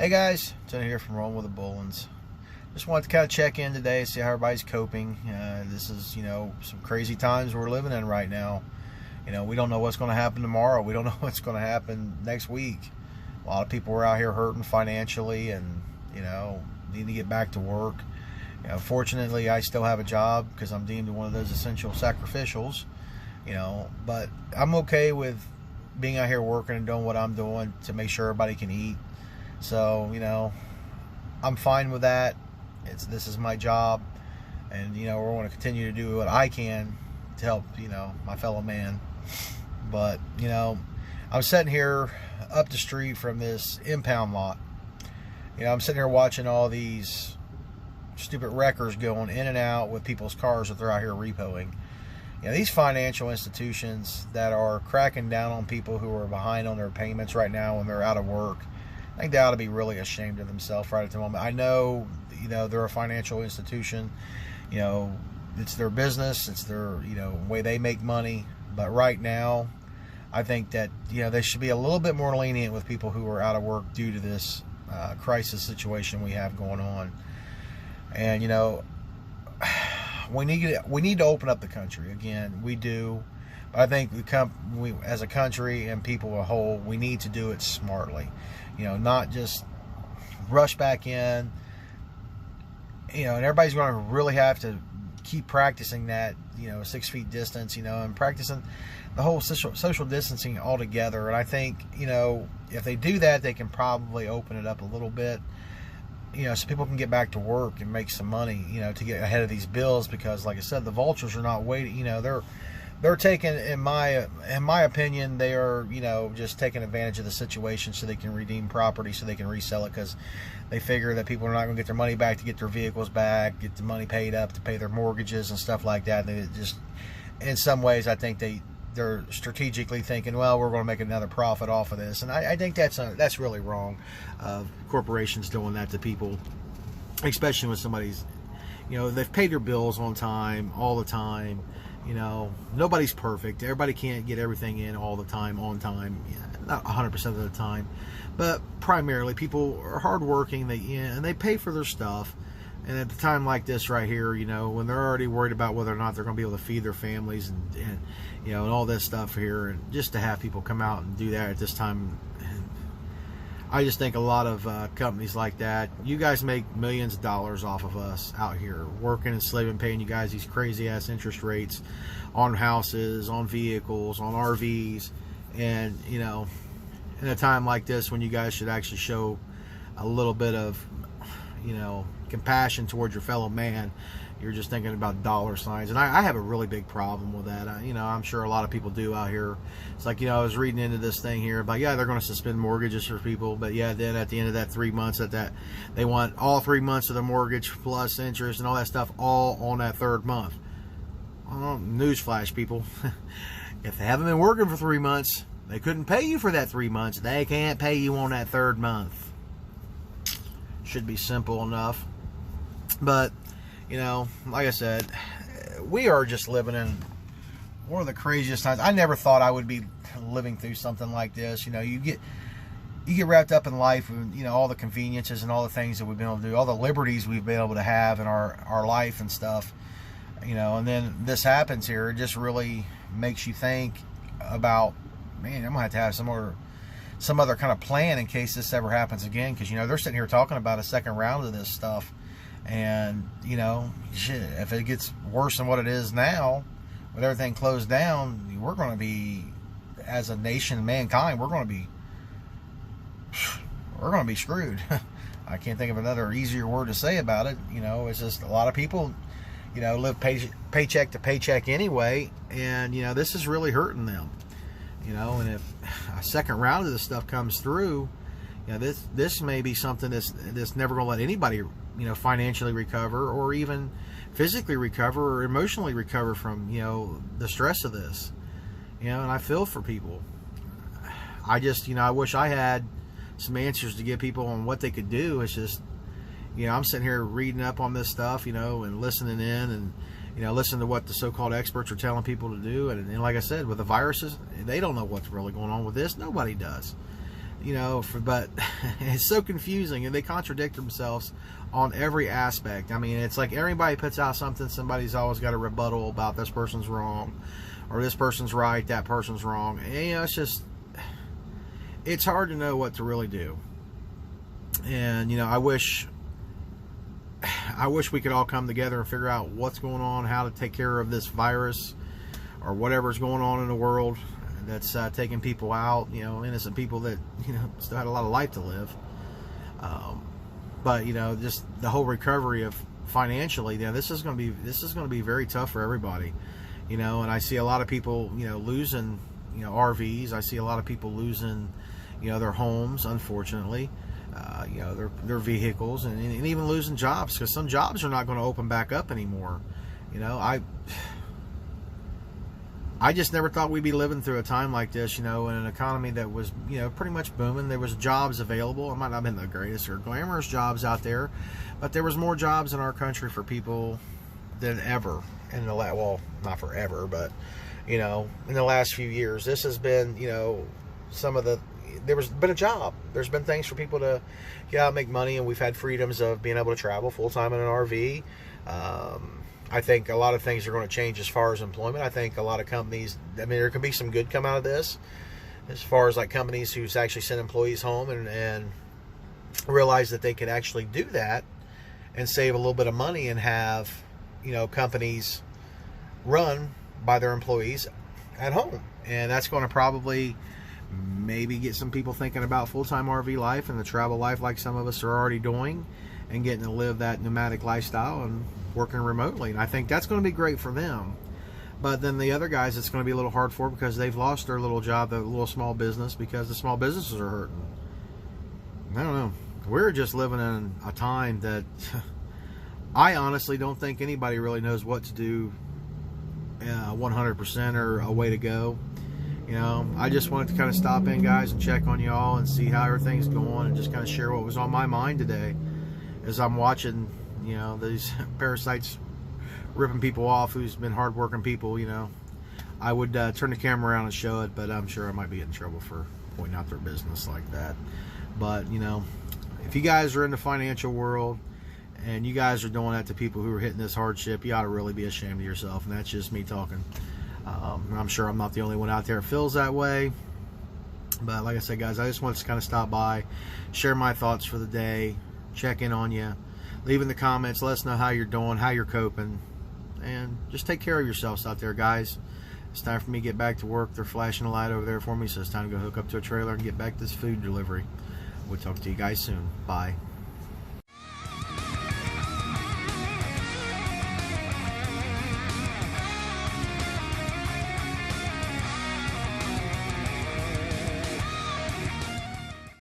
Hey guys, Tony here from Rolling with the Bullens. Just wanted to kind of check in today, see how everybody's coping. This is, some crazy times we're living in right now. We don't know what's going to happen tomorrow. We don't know what's going to happen next week. A lot of people are out here hurting financially and, need to get back to work. Fortunately, I still have a job because I'm deemed one of those essential sacrificials, but I'm okay with being out here working and doing what I'm doing to make sure everybody can eat. So, I'm fine with that. This is my job, and we're going to continue to do what I can to help my fellow man. But I'm sitting here up the street from this impound lot. I'm sitting here watching all these stupid wreckers going in and out with people's cars that they're out here repoing. These financial institutions that are cracking down on people who are behind on their payments right now when they're out of work, I think they ought to be really ashamed of themselves right at the moment. I know, they're a financial institution. It's their business. It's their, way they make money. But right now, I think that, they should be a little bit more lenient with people who are out of work due to this crisis situation we have going on. And, we need to open up the country. Again, we do. But I think we as a country and people as a whole, we need to do it smartly. Not just rush back in. And everybody's going to really have to keep practicing that, 6 feet distance, and practicing the whole social distancing altogether. And I think, if they do that, they can probably open it up a little bit, so people can get back to work and make some money, to get ahead of these bills. Because, like I said, the vultures are not waiting. They're taking, in my opinion, they are, just taking advantage of the situation so they can redeem property, so they can resell it, because they figure that people are not going to get their money back to get their vehicles back, get the money paid up to pay their mortgages and stuff like that. They just, in some ways, I think they're strategically thinking, well, we're going to make another profit off of this. And I think that's really wrong. Corporations doing that to people, especially when somebody's, they've paid their bills on time, all the time. Nobody's perfect. Everybody can't get everything in all the time, on time, not 100% of the time, but primarily people are hardworking. And they pay for their stuff. And at a time like this right here, when they're already worried about whether or not they're going to be able to feed their families and all this stuff here, and just to have people come out and do that at this time, I just think a lot of companies like that, you guys make millions of dollars off of us out here working and slaving, paying you guys these crazy ass interest rates on houses, on vehicles, on RVs. And in a time like this, when you guys should actually show a little bit of compassion towards your fellow man, you're just thinking about dollar signs. And I have a really big problem with that. I'm sure a lot of people do out here. It's like, I was reading into this thing here about, they're going to suspend mortgages for people, but then at the end of that 3 months, that they want all 3 months of the mortgage plus interest and all that stuff all on that third month. Well, newsflash, people. If they haven't been working for 3 months, they couldn't pay you for that 3 months. They can't pay you on that third month. Should be simple enough. But, like I said, we are just living in one of the craziest times. I never thought I would be living through something like this. You get wrapped up in life and, all the conveniences and all the things that we've been able to do, all the liberties we've been able to have in our life and stuff, and then this happens here. It just really makes you think about, man, I'm going to have some other kind of plan in case this ever happens again. Because, they're sitting here talking about a second round of this stuff. And, shit, if it gets worse than what it is now, with everything closed down, we're going to be, as a nation, mankind, we're going to be screwed. I can't think of another easier word to say about it. It's just a lot of people, live paycheck to paycheck anyway. And, this is really hurting them. And if a second round of this stuff comes through, this may be something that's never going to let anybody, financially recover, or even physically recover, or emotionally recover from, the stress of this. And I feel for people. I just, I wish I had some answers to give people on what they could do. It's just, I'm sitting here reading up on this stuff, and listening in, and listen to what the so-called experts are telling people to do. And like I said, with the viruses, they don't know what's really going on with this. Nobody does. you know, but it's so confusing, and they contradict themselves on every aspect. I mean, it's like everybody puts out something, somebody's always got a rebuttal about this person's wrong, or this person's right, that person's wrong. And, you know, it's hard to know what to really do. And, you know, I wish we could all come together and figure out what's going on, how to take care of this virus or whatever's going on in the world that's taking people out, you know, innocent people that, you know, still had a lot of life to live. But, you know, just the whole recovery of financially, you know, this is going to be very tough for everybody, you know. And I see a lot of people, you know, losing, you know, RVs. I see a lot of people losing, you know, their homes, unfortunately, you know, their vehicles, and even losing jobs, because some jobs are not going to open back up anymore. You know, I just never thought we'd be living through a time like this, you know, in an economy that was, you know, pretty much booming. There was jobs available. It might not have been the greatest or glamorous jobs out there, but there was more jobs in our country for people than ever in the last, well, not forever, but, you know, in the last few years. This has been, you know, there's been a job. There's been things for people to get out and make money, and we've had freedoms of being able to travel full-time in an RV. I think a lot of things are going to change as far as employment. I think a lot of companies, I mean, there could be some good come out of this, as far as like companies who's actually send employees home and realize that they could actually do that and save a little bit of money and have, you know, companies run by their employees at home. And that's going to probably maybe get some people thinking about full-time RV life and the travel life like some of us are already doing, and getting to live that nomadic lifestyle and working remotely. And I think that's going to be great for them. But then the other guys, it's going to be a little hard for, because they've lost their little job, their little small business, because the small businesses are hurting. I don't know. We're just living in a time that I honestly don't think anybody really knows what to do 100% or a way to go. You know, I just wanted to kind of stop in, guys, and check on y'all and see how everything's going, and just kind of share what was on my mind today as I'm watching, you know, these parasites ripping people off who's been hardworking people. You know, I would turn the camera around and show it, but I'm sure I might be in trouble for pointing out their business like that. But, you know, if you guys are in the financial world and you guys are doing that to people who are hitting this hardship, you ought to really be ashamed of yourself. And that's just me talking. I'm sure I'm not the only one out there that feels that way. But like I said, guys, I just wanted to kind of stop by, share my thoughts for the day, check in on you, leave in the comments, let us know how you're doing, how you're coping, and just take care of yourselves out there, guys. It's time for me to get back to work. They're flashing a light over there for me, so it's time to go hook up to a trailer and get back this food delivery. We'll talk to you guys soon. Bye.